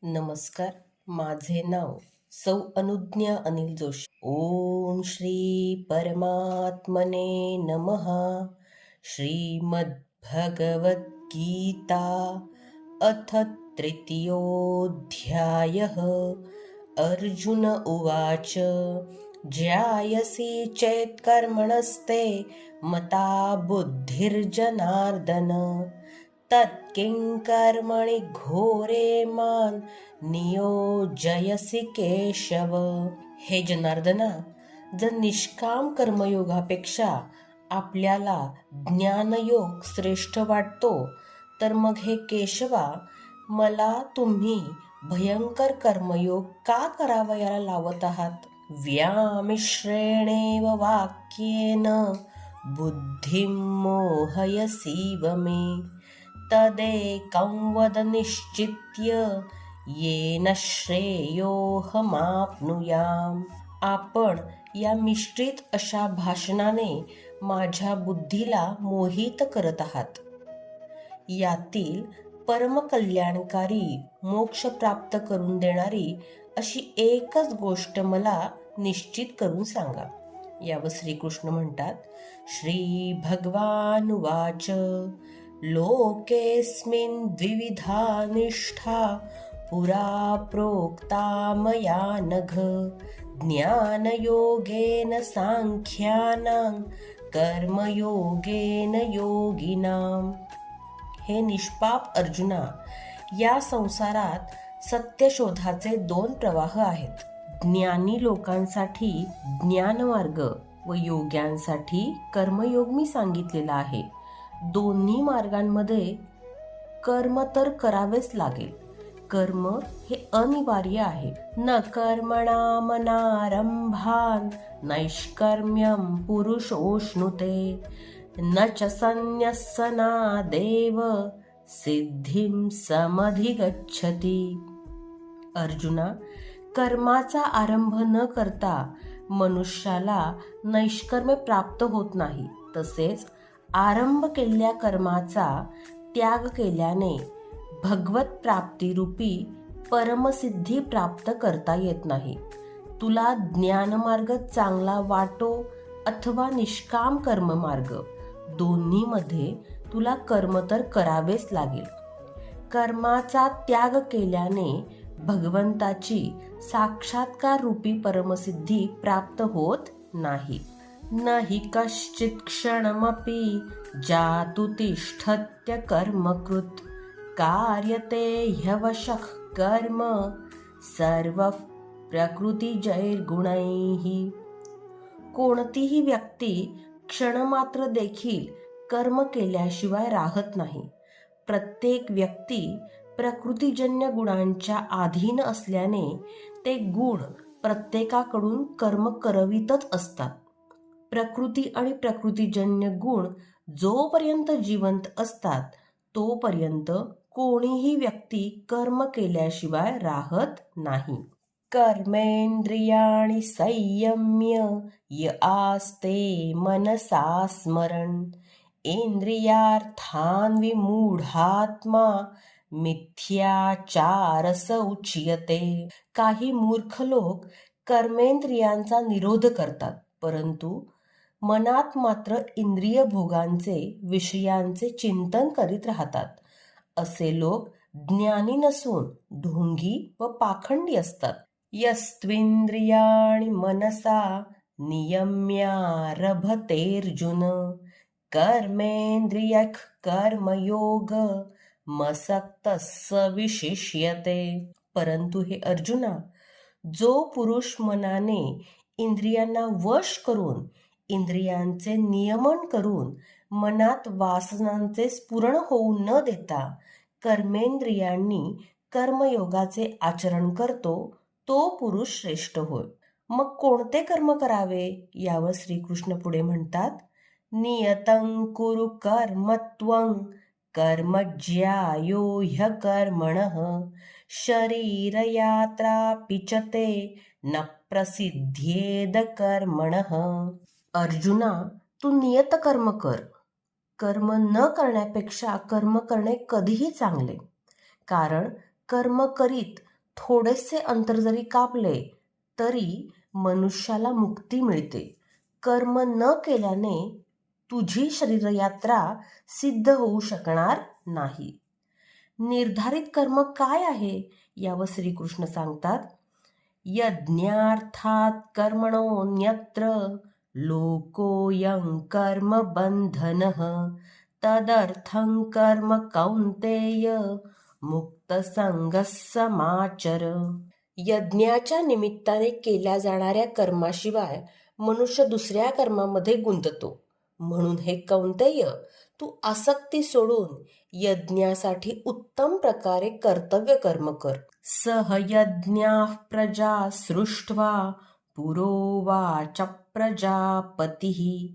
नमस्कार. माझे नाव सौ अनुज्ञा अनिल जोशी. ओम श्री परमात्मने नमः. श्रीमद्भगवद्गीता अथ तृतीयोऽध्यायः. अर्जुन उवाच ज्यायसि चेत् कर्मणस्ते मता बुद्धिर्जनार्दन तत्किं कर्मणि घोरे मां नियोजयसि केशव. हे जनार्दना, जर निष्काम कर्मयोगापेक्षा आपल्याला ज्ञानयोग श्रेष्ठ वाटतो, तर मग हे केशवा, मला तुम्ही भयंकर कर्मयोग का करावयाला लावत आहात? व्यामिश्रेणेव वाक्येन बुद्धिं मोहयसीव मे तदेकं वद निश्चित्य येन श्रेयोहमाप्नुयाम्. आपण या मिश्रित अशा भाषणाने माझ्या बुद्धीला मोहित करत आहात. यातील परमकल्याणकारी, मोक्ष प्राप्त करून देणारी अशी एकच गोष्ट मला निश्चित करून सांगा. यावर श्रीकृष्ण म्हणतात, श्री भगवानुवाच लोकेऽस्मिन् द्विविधा निष्ठा पुरा प्रोक्ता मया नघ ज्ञानयोगेन सांख्यानां कर्मयोगेन योगिनां. हे निष्पाप अर्जुना, या संसारात सत्यशोधाचे दोन प्रवाह आहेत. ज्ञानी लोकांसाठी ज्ञानमार्ग व योग्यांसाठी कर्मयोग मी सांगितलेला आहे. दोन्ही मार्गांमध्ये कर्म तर करावेच लागेल. कर्म हे अनिवार्य आहे. न कर्मणामनारंभान नैष्कर्म्यं पुरुषोष्णुते न च संन्यसनादेव सिद्धिं समधिगच्छति. अर्जुना, कर्माचा आरंभ न करता मनुष्याला नैष्कर्म्य प्राप्त होत नाही. तसेच आरंभ केलेल्या कर्माचा त्याग केल्याने भगवत प्राप्तिरूपी परमसिद्धी प्राप्त करता येत नाही. तुला ज्ञानमार्ग चांगला वाटो अथवा निष्काम कर्ममार्ग, दोन्हीमध्ये तुला कर्म तर करावेच लागेल. कर्माचा त्याग केल्याने भगवंताची साक्षात्कार रूपी परमसिद्धी प्राप्त होत नाही. न हि कश्चित् क्षणमपि जातु तिष्ठत्य कर्मकृत् कार्यते ह्यवशः कर्म सर्वः प्रकृतिजैर्गुणैः. कोणतीही व्यक्ती क्षणमात्र देखील कर्म केल्याशिवाय राहत नाही. प्रत्येक व्यक्ती प्रकृतिजन्य गुणांच्या अधीन असल्याने ते गुण प्रत्येकाकडून कर्म करवितच असतात. प्रकृती आणि प्रकृतिजन्य गुण जोपर्यंत जिवंत असतात तोपर्यंत कोणीही व्यक्ती कर्म केल्याशिवाय राहत नाही. कर्मेंद्रियाणि संयम्य य आस्ते मनसा स्मरन् इंद्रियार्थान् विमूढात्मा मिथ्याचारस उच्यते. काही मूर्ख लोक कर्मेंद्रियांचा निरोध करतात, परंतु मनात मात्र इंद्रिय भोगांचे, विषयांचे चिंतन करीत राहतात. असे लोक ज्ञानी नसून ढोंगी व पाखंडी असतात. यस्त्विंद्रियाणि मनसा नियम्यारभतेर्जुन कर्मेंद्रियः कर्मयोग मसक्तस्स विशिष्यते. परंतु हे अर्जुना, जो पुरुष मनाने इंद्रियांना वश करून, इंद्रियांचे नियमन करून, मनात वासनांचे स्फुरण होऊ न देता कर्मेंद्रियांनी कर्मयोगाचे आचरण करतो, तो पुरुष श्रेष्ठ होय. मग कोणते कर्म करावे? यावर श्रीकृष्ण पुढे म्हणतात, नियतं कुरु कर्म त्वं कर्म ज्यायो ह्यकर्मणः शरीरयात्रापि च ते न प्रसिद्ध्येद कर्मणः. अर्जुना, तू नियत कर्म कर. कर्म न करण्यापेक्षा कर्म करणे कधीही चांगले. कारण कर्म करीत थोडेसे अंतर जरी कापले तरी मनुष्याला मुक्ती मिळते. कर्म न केल्याने तुझी शरीरयात्रा सिद्ध होऊ शकणार नाही. निर्धारित कर्म काय आहे यावर श्रीकृष्ण सांगतात, यज्ञार्थात कर्मणोऽन्यत्र लोकोऽयं कर्म बंधनः तदर्थं कर्म कौन्तेय मुक्तसंगः समाचर. यज्ञाच्या निमित्ताने केल्या जाणाऱ्या कर्माशिवाय मनुष्य दुसऱ्या कर्मामध्ये गुंततो. म्हणून हे कौन्तेय, तू आसक्ती सोडून यज्ञासाठी उत्तम प्रकारे कर्तव्य कर्म कर. सह यज्ञाः प्रजा सृष्ट्वा पुरोवाच प्रजापतिः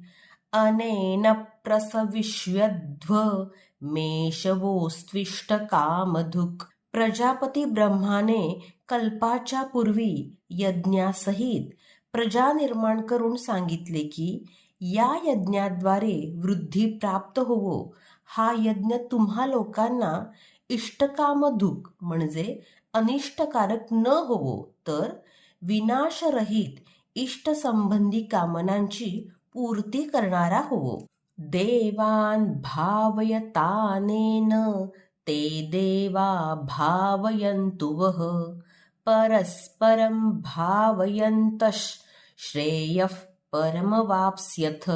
अनेन प्रसविष्यध्व मेषवोस्त्विष्ट कामधुक्. प्रजापती ब्रह्माने कल्पाच्या पूर्वी यज्ञासहित प्रजा निर्माण करून सांगितले की या यज्ञाद्वारे वृद्धी प्राप्त होवो. हा यज्ञ तुम्हा लोकांना इष्टकामधुक म्हणजे अनिष्टकारक न होवो, तर विनाशरहित इष्टसंबंधी कामनांची पूर्ती करणारा होवो. देवान् भावयतानेन ते देवा भावयन्तु वः परस्परं भावयन्तः श्रेयः परमवाप्स्यथ.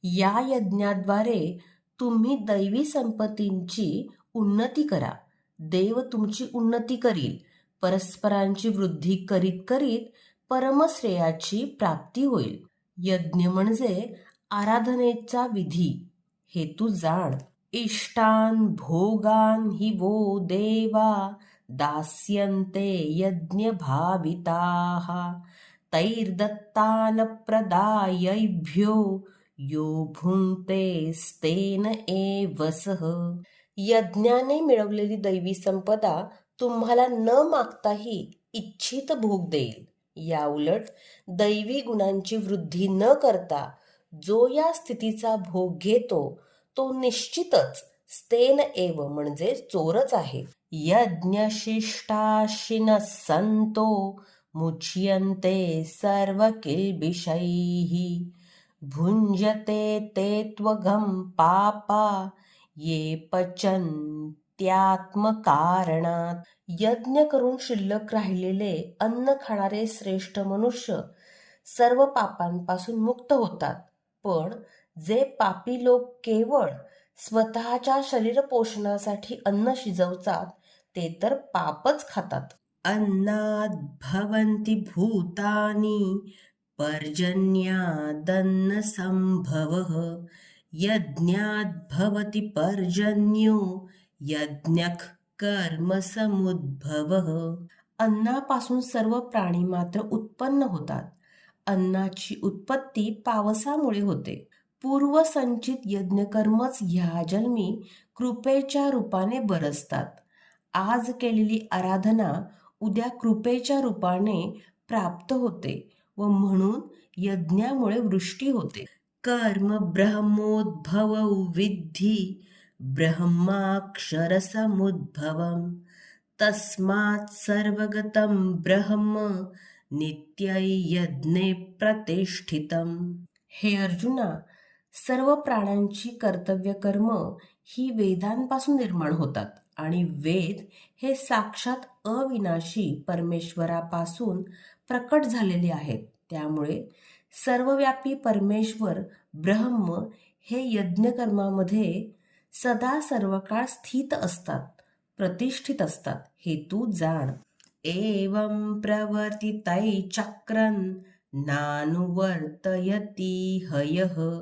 या यज्ञाद्वारे तुम्ही दैवी संपत्तींची उन्नती करा. देव तुमची उन्नती करील. परस्परांची वृद्धी करीत करीत परमश्रेयाची प्राप्ती होईल. यज्ञ म्हणजे आराधनेचा विधी. हेतू जाण. इष्टान भोगान हि वो देवा दास्यन्ते यज्ञ भाविताः तैर्दत्तान प्रदायैभ्यो यो भुङ्क्ते स्तेन एव सः. यज्ञाने मिळवलेली दैवी संपदा तुम्हाला न मागताही इच्छित भोग देईल. याउलट दैवी गुणांची वृद्धी न करता जो या स्थितीचा भोग घेतो तो निश्चितच स्तेन एव म्हणजे चोरच आहे. यज्ञशिष्टाशिनः संतो मुच्यन्ते सर्वकिल्बिषैः भुञ्जते ते त्वघं पापा ये पचन्त्यात्मकारणात. यज्ञ करून शिल्लक राहिलेले अन्न खाणारे श्रेष्ठ मनुष्य सर्व पापांपासून मुक्त होतात. पण जे पापी लोक केवळ स्वतःच्या शरीर पोषणासाठी अन्न शिजवतात ते तर पापच खातात. अन्नाद् भवन्ति भूतानि पर्जन्यादन्न संभवः यज्ञाद् भवति पर्जन्यो यज्ञः कर्म समुद्भवः. अन्नापासून सर्व प्राणी मात्र उत्पन्न होतात. अन्नाची उत्पत्ती पावसामुळे होते. पूर्वसंचित यज्ञकर्मच ह्या जन्मी कृपेच्या रूपाने बरसतात. आज केलेली आराधना उद्या कृपेच्या रूपाने प्राप्त होते व म्हणून यज्ञामुळे वृष्टी होते. कर्म ब्रह्मोद्भव विद्धि ब्रह्माक्षरसमुद्भवम् तस्मात् सर्वगतं ब्रह्म नित्यै यज्ञे प्रतिष्ठितम्. हे अर्जुना, सर्व प्राण्यांची कर्तव्य कर्म ही वेदांपासून निर्माण होतात आणि वेद हे साक्षात अविनाशी परमेश्वरापासून प्रकट झालेले आहेत. त्यामुळे सर्वव्यापी परमेश्वर ब्रह्म हे यज्ञकर्मामध्ये सदा सर्वकाळ स्थित असतात, प्रतिष्ठित असतात. हेतू जाण. एवं प्रवर्तितै चक्रं नानुवर्तयति हयः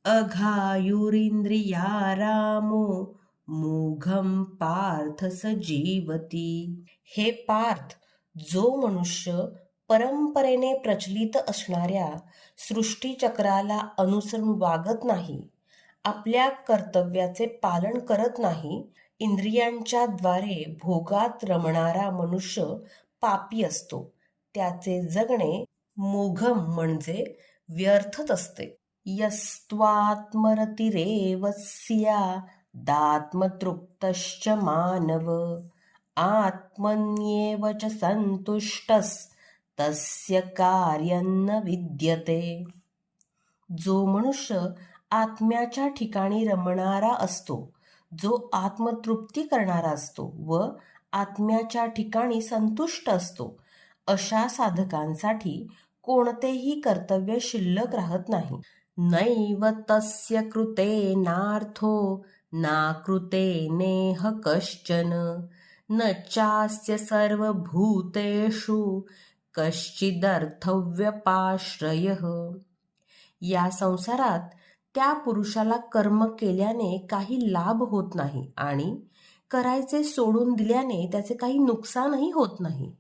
अघायुरिंद्रियारामो मूघं पार्थ स जीवती. हे पार्थ, जो मनुष्य परंपरेने प्रचलित असणाऱ्या सृष्टीचक्राला अनुसरून वागत नाही, आपल्या कर्तव्याचे पालन करत नाही, इंद्रियांच्या द्वारे भोगात रमणारा मनुष्य पापी असतो. त्याचे जगणे मोघम म्हणजे व्यर्थच असते. यस्त्वात्मरतिरेव स्यादात्मतृप्तश्च मानव आत्मन्येव च संतुष्टस्तस्य कार्यं न विद्यते. जो मनुष्य आत्म्याच्या ठिकाणी रमणारा असतो, जो आत्मतृप्ती करणारा असतो व आत्म्याच्या ठिकाणी संतुष्ट असतो, अशा साधकांसाठी कोणतेही कर्तव्य शिल्लक राहत नाही. नैव तस्य कृतेनार्थो नाकृतेनेह कश्चन न चास्य सर्वभूतेषु कश्चिदर्थव्यपाश्रयः. या संसारात त्या पुरुषाला कर्म केल्याने काही लाभ होत नाही आणि करायचे सोडून दिल्याने त्याचे काही नुकसानही होत नाही.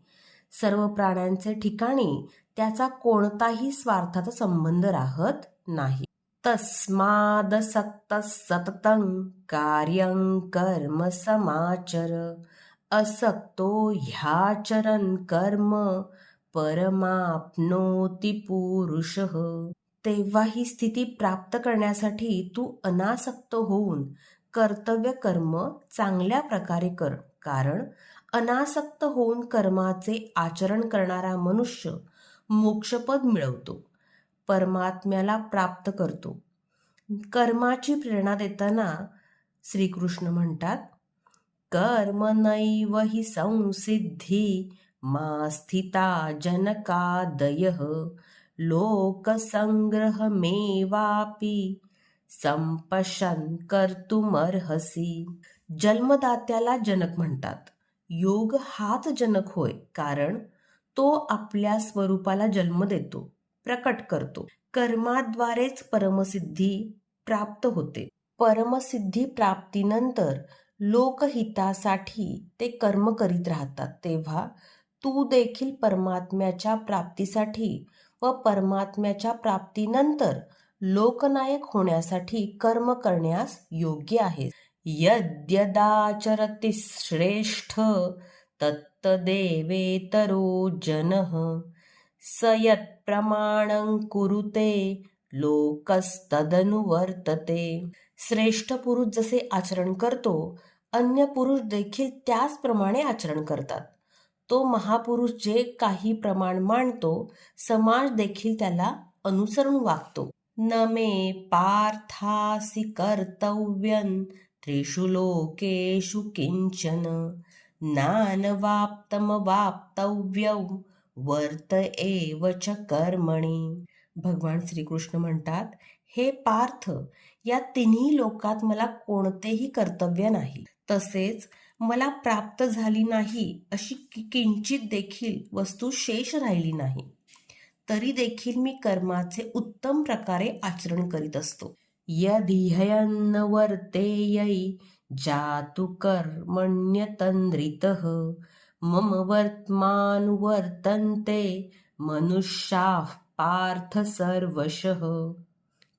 सर्व प्राण्यांचे ठिकाणी त्याचा कोणताही स्वार्थाचा संबंध राहत नाही. तस्मादसक्तः सततं कार्यं कर्म समाचर असक्तो ह्याचरन् कर्म परमाप्नोति पुरुषः. तेव्हा ही स्थिती प्राप्त करण्यासाठी तू अनासक्त होऊन कर्तव्य कर्म चांगल्या प्रकारे कर, कारण अनासक्त होऊन कर्माचे आचरण करणारा मनुष्य मोक्षपद मिळवतो, परमात्म्याला प्राप्त करतो. कर्माची प्रेरणा देताना श्रीकृष्ण म्हणतात, कर्म नैव हि संसिद्धी मा स्थिता जनकादयः लोकसंग्रहमेवापि संपश्यन् कर्तुमर्हसि. जन्मदात्याला जनक म्हणतात. योग हाच जनक होय, कारण तो आपल्या स्वरूपाला जन्म देतो, प्रकट करतो. कर्माद्वारेच परमसिद्धी प्राप्त होते. परमसिद्धी प्राप्तीनंतर लोकहितासाठी ते कर्म करीत राहतात. तेव्हा तू देखील परमात्म्याच्या प्राप्तीसाठी व परमात्म्याच्या प्राप्तीनंतर लोकनायक होण्यासाठी कर्म करण्यास योग्य आहे. यद्यदाचरति श्रेष्ठ तत्तदेवेतरो जनः स यत्प्रमाणं कुरुते लोकस्तदनुवर्तते. श्रेष्ठ पुरुष जसे आचरण करतो, अन्य पुरुष देखील त्याचप्रमाणे आचरण करतात. तो महापुरुष जे काही प्रमाण मांडतो, समाज देखील त्याला अनुसरून वागतो. न मे पार्थासि कर्तव्यं त्रिषु लोकेषु किंचन नानवाप्तमवाप्तव्यं वर्त एव च कर्मणि. भगवान श्रीकृष्ण म्हणतात, हे पार्थ, या तिन्ही लोकात मला कोणतेही कर्तव्य नाही, तसेच मला प्राप्त झाली नाही अशी किंचित देखील वस्तू शेष राहिली नाही, तरी देखील मी कर्माचे उत्तम प्रकारे आचरण करीत असतो. यदिह्यन्न वर्तेयै जातु कर्मण्यतन्द्रितः मम वर्त्मानुवर्तन्ते मनुष्याः पार्थ सर्वशः.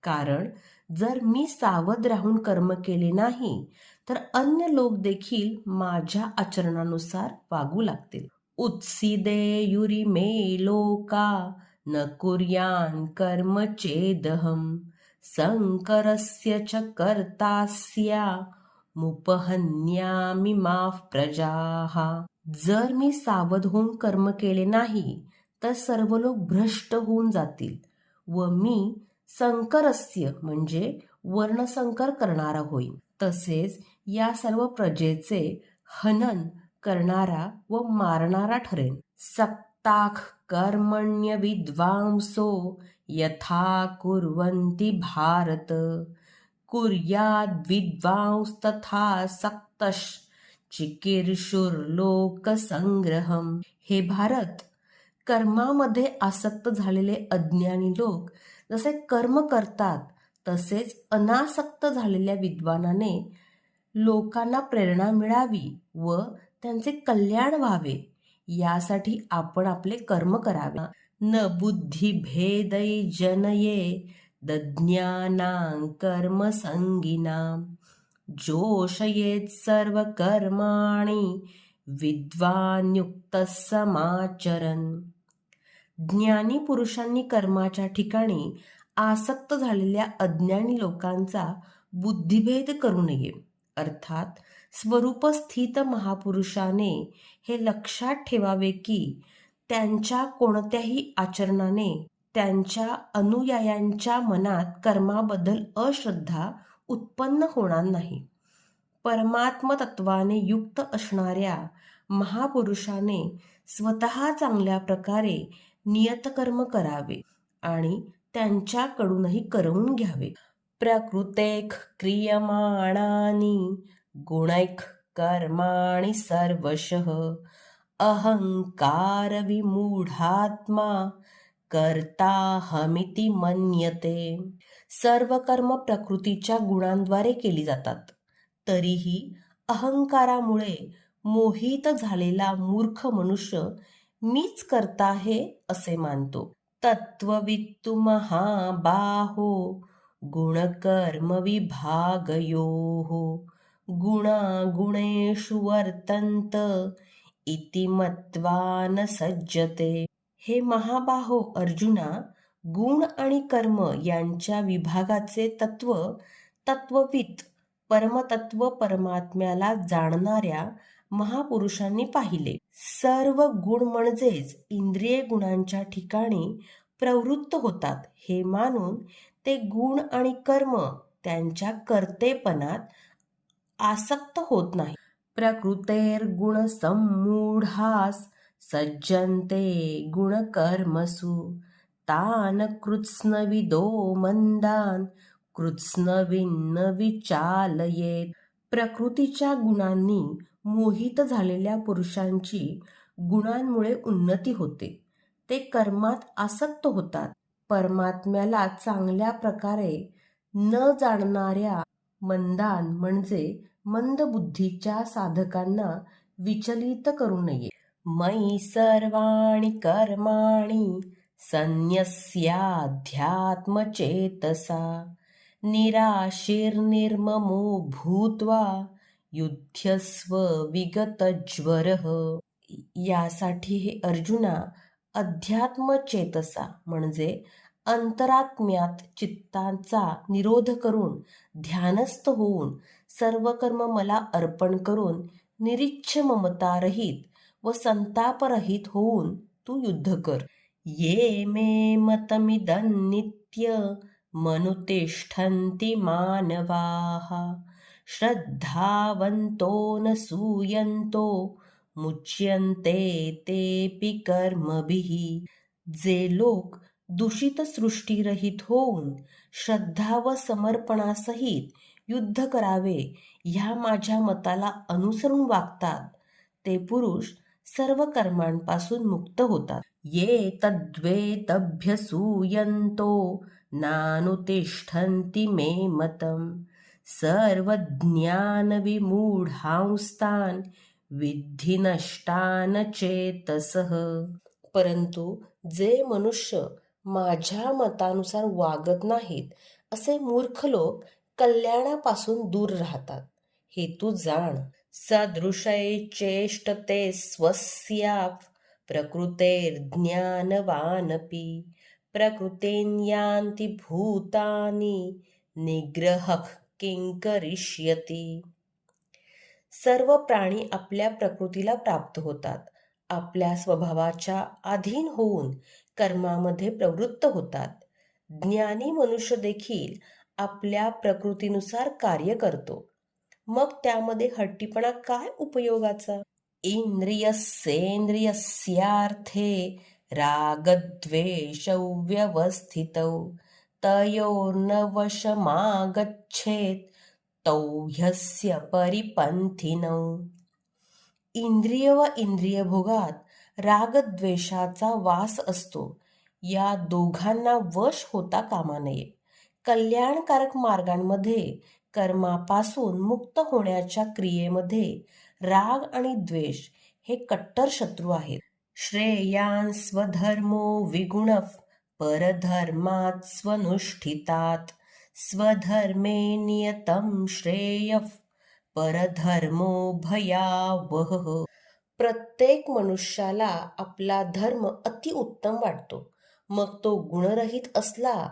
कारण जर मी सावध राहून कर्म केले नाही तर अन्य लोक देखील माझ्या आचरणानुसार वागू लागतील. उत्सीदेयुरिमे लोका न कुर्यान् कर्म चेदहं संकरस्य च कर्तास्यामुपहन्यामि माः प्रजाः. जर मी सावध होऊन कर्म केले नाही तर सर्व लोक भ्रष्ट होऊन जातील व मी संकरस्य म्हणजे वर्णसंकर करणारा होईल, तसेच या सर्व प्रजेचे हनन करणारा व मारणारा ठरेन. सक्ताः कर्मण्य विद्वांसो यथा कुर्वन्ति भारत कुर्याद् विद्वांस्तथा सक्तश्चिकीर्षुर्लोकसंग्रहम्. हे भारत, कर्मामध्ये आसक्त झालेले अज्ञानी लोक जसे कर्म करतात, तसेच अनासक्त झालेल्या विद्वानाने लोकांना प्रेरणा मिळावी व त्यांचे कल्याण व्हावे, यासाठी आपण आपले कर्म करावे. न बुद्धिभेदै जनये दज्ञानां कर्मसंगिनां जोषयेत् सर्वकर्माणि विद्वान् युक्तः समाचरन्. ज्ञानी पुरुषांनी कर्माच्या ठिकाणी आसक्त झालेल्या अज्ञानी लोकांचा बुद्धिभेद करू नये, अर्थात स्वरूपस्थित महापुरुषाने हे लक्षात ठेवावे की त्यांच्या कोणत्याही आचरणाने त्यांच्या अनुयायांच्या मनात कर्माबद्दल अश्रद्धा उत्पन्न होणार नाही. परमात्मतत्वाने युक्त असणाऱ्या महापुरुषाने स्वतः चांगल्या प्रकारे नियतकर्म करावे आणि त्यांच्याकडूनही करवून घ्यावे. प्रकृतेक क्रियमाणानि गुणैक कर्माणि सर्वशः अहंकार विमूढात्मा कर्ताहमिति मन्यते. सर्व कर्म प्रकृतीच्या गुणांद्वारे केली जातात, तरीही अहंकारामुळे मोहित झालेला मूर्ख मनुष्य मीच करता आहे असे मानतो. तत्त्ववित्तु महाबाहो गुणकर्म विभागयोः गुणागुणेषु वर्तन्त इति मत्वा न सज्जते. हे महाबाहो अर्जुना, गुण आणि कर्म यांच्या विभागाचे तत्ववित परमतत्व परमात्म्याला जाणणाऱ्या महापुरुषांनी पाहिले. सर्व गुण म्हणजेच इंद्रिय गुणांच्या ठिकाणी प्रवृत्त होतात हे मानून ते गुण आणि कर्म त्यांच्या कर्तेपणात आसक्त होत नाही. प्रकृतेर्गुण सम्मूढास सज्जन्ते गुणकर्मसु तान कृत्स्नविदो मंदान कृत्स्नविन्न विचालयेत. प्रकृतीच्या गुणांनी मोहित झालेल्या पुरुषांची गुणांमुळे उन्नती होते. ते कर्मात आसक्त होतात. परमात्म्याला चांगल्या प्रकारे न जाणणाऱ्या मंदान म्हणजे मंदबुद्धीच्या साधकांना विचलित करू नये. मयि सर्वाणि कर्माणि संन्यस्याध्यात्मचेतसा निराशीर्निर्ममो भूत्वा युध्यस्व विगतज्वरः. यासाठी हे अर्जुना, अध्यात्मचेतसा म्हणजे अंतरात्म्यात चित्ताचा निरोध करून ध्यानस्थ होऊन सर्व कर्म मला अर्पण करून निरीच्छ ममतारहित व संतापरहित होऊन तू युद्ध कर. ये मे मतमिदं नित्य मनुतिष्ठन्ति मानवाः श्रद्धावन्तो न सूयन्तो मुच्यन्ते तेऽपि कर्मभिः. जे लोक दूषित सृष्टीरहित होऊन श्रद्धा व समर्पणासहित युद्ध करावे ह्या माझ्या मताला अनुसरून वागतात, ते पुरुष सर्व कर्मांपासून मुक्त होतात. ये तद्वेतभ्यसूयन्तो नानुतिष्ठन्ति मे मतम् सर्वज्ञानविमूढांस्तान् विद्धि नष्टान चेतसः. परंतु जे मनुष्य माझ्या मतानुसार वागत नाहीत असे मूर्ख लोक कल्याणापासून दूर राहतात, हे तू जाण. सदृशै चेष्टते स्वस्याः प्रकृतेर्ज्ञानवानपि प्रकृतिं यान्ति भूतानि निग्रहः किं करिष्यति. सर्व प्राणी आपल्या प्रकृतीला प्राप्त होतात, आपल्या स्वभावाच्या अधीन होऊन कर्मामध्ये प्रवृत्त होतात. ज्ञानी मनुष्य देखील आपल्या प्रकृतीनुसार कार्य करतो, मग त्यामध्ये हट्टीपणा काय उपयोगाचा. इंद्रियस्येंद्रियस्यार्थे रागद्वेषौ व्यवस्थितौ तयोर्न वशमागच्छेत तौ ह्यस्य परिपंथिनौ. इंद्रिय व इंद्रिय भोगात रागद्वेषाचा वास असतो, या दोघांना वश होता कामा नये. कल्याणकारक मार्गांमध्ये कर्मापासून मुक्त होण्याच्या क्रियेमध्ये राग आणि द्वेष हे कट्टर शत्रू आहेत. श्रेयान् स्वधर्मो विगुणः परधर्मात् स्वनुष्ठितात् स्वधर्मे नियतं श्रेयः परधर्मो भयावहः. प्रत्येक मनुष्याला आपला धर्म अतिउत्तम वाटतो, मग तो गुणरहित असला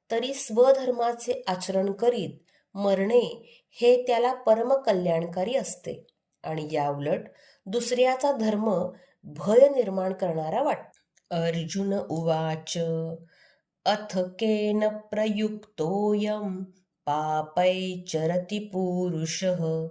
तरी स्वधर्माचे आचरण करीत मरणे हे त्याला परमकल्याणकारी असते आणि याउलट दुसऱ्याचा धर्म भय निर्माण करणारा वाटतो. अर्जुन उवाच अथ केन प्रयुक्तोऽयं पापैश्चरति पूरुषः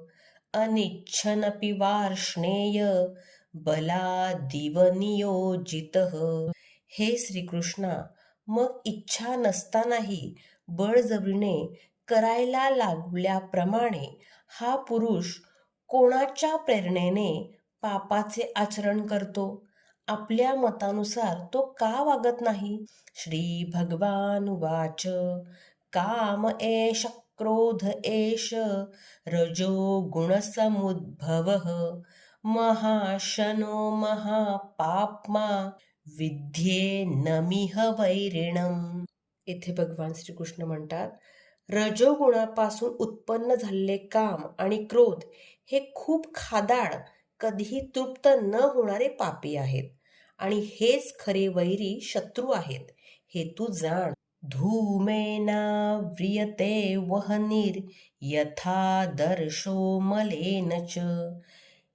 अनिच्छनपि वार्ष्णेय बलादिव नियोजितः. हे श्रीकृष्णा, मग इच्छा नसतानाही बळजबरीने करायला लागल्याप्रमाणे हा पुरुष कोणाच्या प्रेरणेने पापाचे आचरण करतो? आपल्या मतानुसार तो का वागत नाही? श्री भगवान उवाच काम एष क्रोध एष रजो गुणसमुद्भवः महाशनो महापाप्मा विद्येनमिह वैरिणम्. इथे भगवान श्रीकृष्ण म्हणतात, रजोगुणापासून उत्पन्न झालेले काम आणि क्रोध हे खूप खादाड, कधीही तृप्त न होणारे पापी आहेत आणि हेच खरे वैरी शत्रू आहेत, हे तू जाण. धूमेनाव्रियते वह्निर् यथा दर्शो मलेन च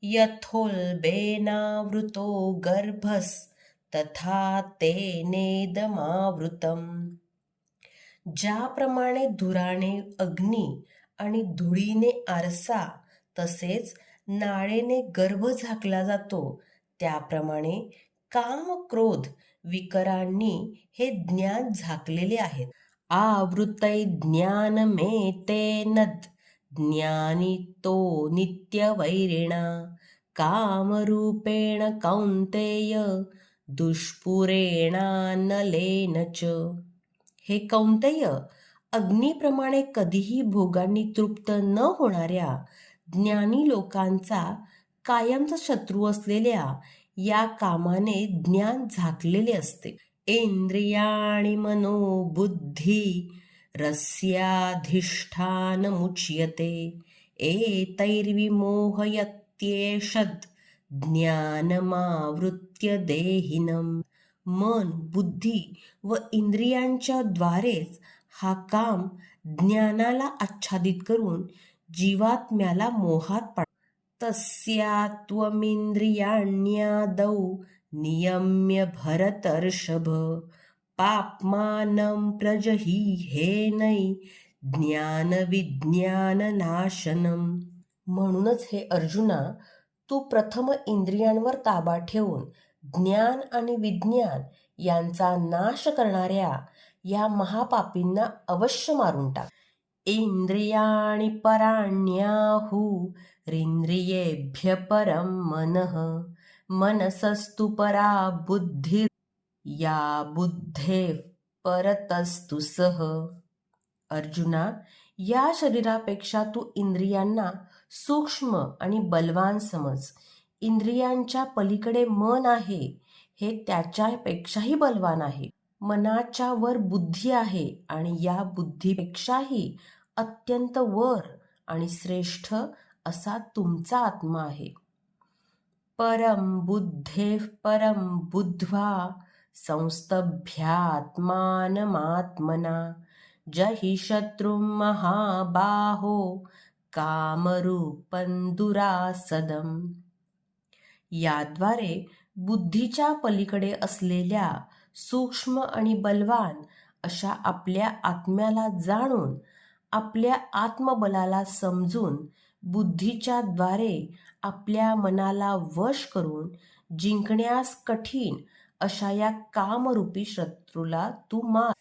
यथोल्बेनावृतो गर्भस्तथा तेनेदमावृतम्. ज्याप्रमाणे धुराने अग्नी आणि धुळीने आरसा तसेच नाळेने गर्भ झाकला जातो, त्याप्रमाणे काम क्रोध विकारांनी हे ज्ञान झाकलेले आहेत. आवृतै ज्ञानमेतेन ज्ञानी तो नित्यवैरिणा कामरूपेण कौन्तेय दुष्पुरेणानलेन च. हे कौन्तेय, अग्नीप्रमाणे कधीही भोगांनी तृप्त न होणाऱ्या ज्ञानी लोकांचा कायमचा शत्रू असलेल्या या कामाने ज्ञान झाकलेले असते. इंद्रियाणि मनो बुद्धी रस्याधिष्ठानमुच्यते एतैर्विमोहयत्येषद् ज्ञानमावृत्य देहिनम्. मन, बुद्धी व इंद्रियांच्या द्वारेच हा काम ज्ञानाला आच्छादित करून जीवात्म्याला मोहात पाडतो. तस्यात्वमिंद्रियाण्यादौ नियम्य भरतर्षभ पाप्मानं प्रजहिहेनै ज्ञानविज्ञाननाशनम्. म्हणूनच हे अर्जुना, तू प्रथम इंद्रियांवर ताबा ठेवून ज्ञान आणि विज्ञान यांचा नाश करणाऱ्या या महापापींना अवश्य मारून टाक. इंद्रियाणि पराण्याहुरिंद्रियेभ्यः परं मनः मनसस्तु परा बुद्धिर् या बुद्धेः परतस्तु सः. अर्जुना, या शरीरापेक्षा तू इंद्रियांना सूक्ष्म आणि बलवान समज. इंद्रियांच्या पलीकडे मन आहे, हे त्याच्यापेक्षाही बलवान आहे. मनाच्या वर बुद्धी आहे आणि या बुद्धीपेक्षाही अत्यंत वर आणि श्रेष्ठ असा तुमचा आत्मा आहे. परम बुद्धेः परम बुद्ध्वा संस्तभ्यात्मानमात्मना जहि शत्रुं महाबाहो कामरूपं दुरासदम्. याद्वारे बुद्धीच्या पलीकडे असलेल्या सूक्ष्म आणि बलवान अशा आपल्या आत्म्याला जाणून, आपल्या आत्मबलाला समजून, बुद्धीच्या द्वारे आपल्या मनाला वश करून जिंकण्यास कठीण अशा या कामरूपी शत्रूला तू मार.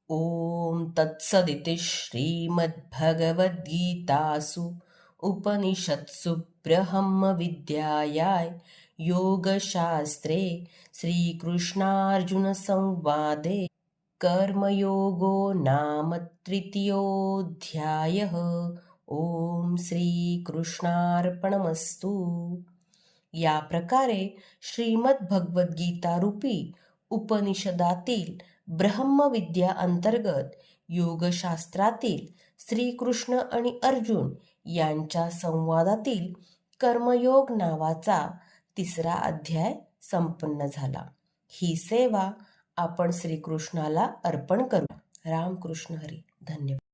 ओम तत्सदिति श्रीमद्भगवद्गीतासु उपनिषत्सु ब्रह्मविद्यायां योगशास्त्रे श्रीकृष्णार्जुनसंवादे कर्मयोगो नाम तृतीयोऽध्यायः. ओम श्रीकृष्णार्पणमस्तु. या प्रकारे श्रीमद्भगवद्गीता रूपी उपनिषदातील ब्रह्मविद्या अंतर्गत योगशास्त्रातील श्रीकृष्ण आणि अर्जुन यांच्या संवादातील कर्मयोग नावाचा 3रा अध्याय संपन्न झाला. ही सेवा आपण श्रीकृष्णाला अर्पण करू. रामकृष्ण हरी. धन्यवाद.